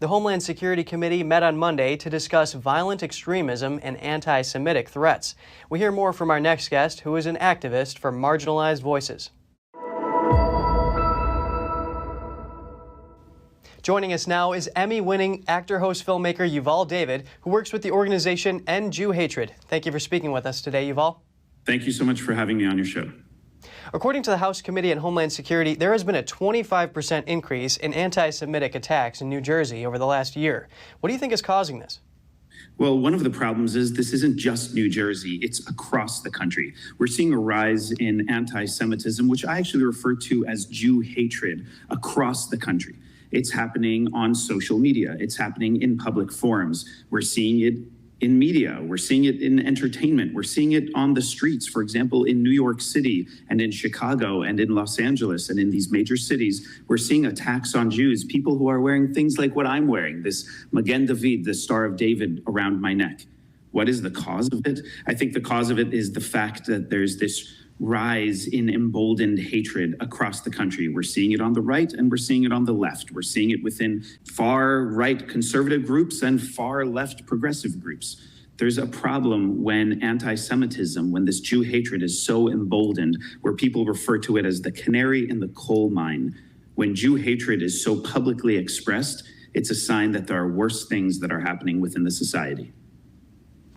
The Homeland Security Committee met on Monday to discuss violent extremism and anti-Semitic threats. We hear more from our next guest, who is an activist for marginalized voices. Joining us now is Emmy-winning actor, host, filmmaker Yuval David, who works with the organization End Jew Hatred. Thank you for speaking with us today, Yuval. Thank you so much for having me on your show. According to the House Committee on Homeland Security, there has been a 25% increase in anti-Semitic attacks in New Jersey over the last year. What do you think is causing this? Well, one of the problems is this isn't just New Jersey, it's across the country. We're seeing a rise in anti-Semitism, which I actually refer to as Jew hatred, across the country. It's happening on social media. It's happening in public forums. We're seeing it in media. We're seeing it in entertainment. We're seeing it on the streets, for example, in New York City and in Chicago and in Los Angeles and in these major cities. We're seeing attacks on Jews, people who are wearing things like what I'm wearing, this Magen David, the Star of David around my neck. What is the cause of it? I think the cause of it is the fact that there's this rise in emboldened hatred across the country. We're seeing it on the right and we're seeing it on the left. We're seeing it within far right conservative groups and far left progressive groups. There's a problem when anti-Semitism, when this Jew hatred is so emboldened, where people refer to it as the canary in the coal mine. When Jew hatred is so publicly expressed, it's a sign that there are worse things that are happening within the society.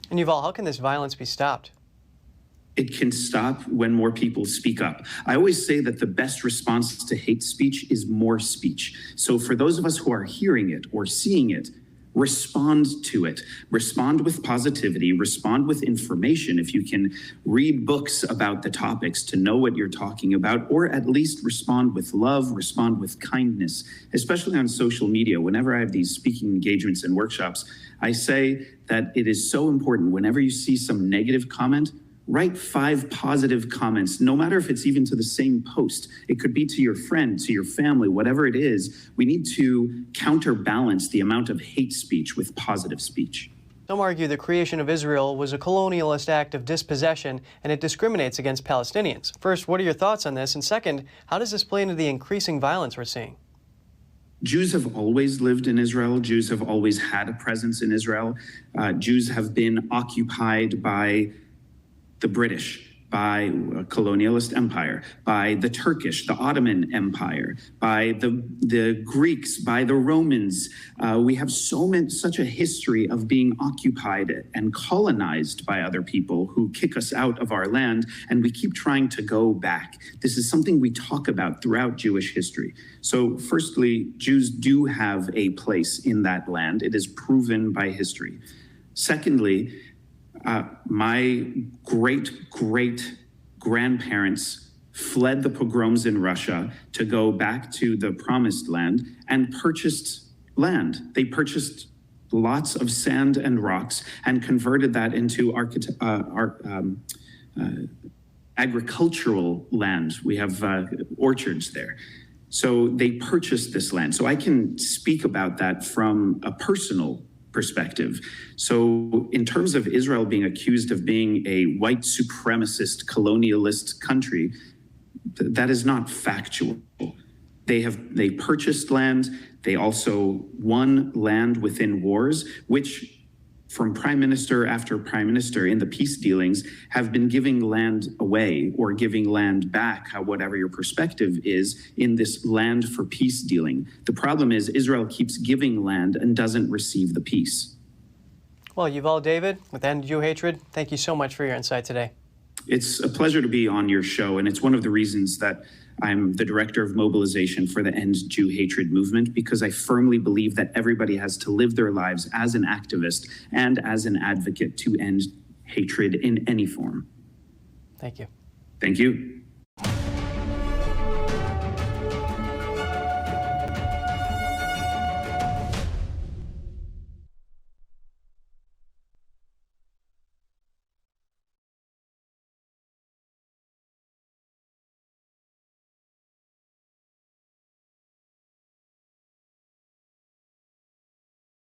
And Yuval, how can this violence be stopped? It can stop when more people speak up. I always say that the best response to hate speech is more speech. So for those of us who are hearing it or seeing it, respond to it. Respond with positivity, respond with information. If you can read books about the topics to know what you're talking about, or at least respond with love, respond with kindness, especially on social media. Whenever I have these speaking engagements and workshops, I say that it is so important whenever you see some negative comment, write 5 positive comments, no matter if it's even to the same post. It could be to your friend, to your family, whatever it is. We need to counterbalance the amount of hate speech with positive speech. Some argue the creation of Israel was a colonialist act of dispossession and it discriminates against Palestinians. First, what are your thoughts on this? And second, how does this play into the increasing violence we're seeing? Jews have always lived in Israel. Jews have always had a presence in Israel. Jews have been occupied by the British, by a colonialist empire, by the Turkish, the Ottoman Empire, by the Greeks, by the Romans. We have such a history of being occupied and colonized by other people who kick us out of our land, and we keep trying to go back. This is something we talk about throughout Jewish history. So firstly, Jews do have a place in that land. It is proven by history. Secondly, my great-great-grandparents fled the pogroms in Russia to go back to the promised land and purchased land. They purchased lots of sand and rocks and converted that into agricultural land. We have orchards there. So they purchased this land. So I can speak about that from a personal perspective. So in terms of Israel being accused of being a white supremacist colonialist country, that is not factual. They purchased land. They also won land within wars, which from prime minister after prime minister in the peace dealings have been giving land away or giving land back, whatever your perspective is, in this land for peace dealing. The problem is Israel keeps giving land and doesn't receive the peace. Well, Yuval David with End Jew Hatred, thank you so much for your insight today. It's a pleasure to be on your show, and it's one of the reasons that I'm the director of mobilization for the End Jew Hatred movement, because I firmly believe that everybody has to live their lives as an activist and as an advocate to end hatred in any form. Thank you. Thank you.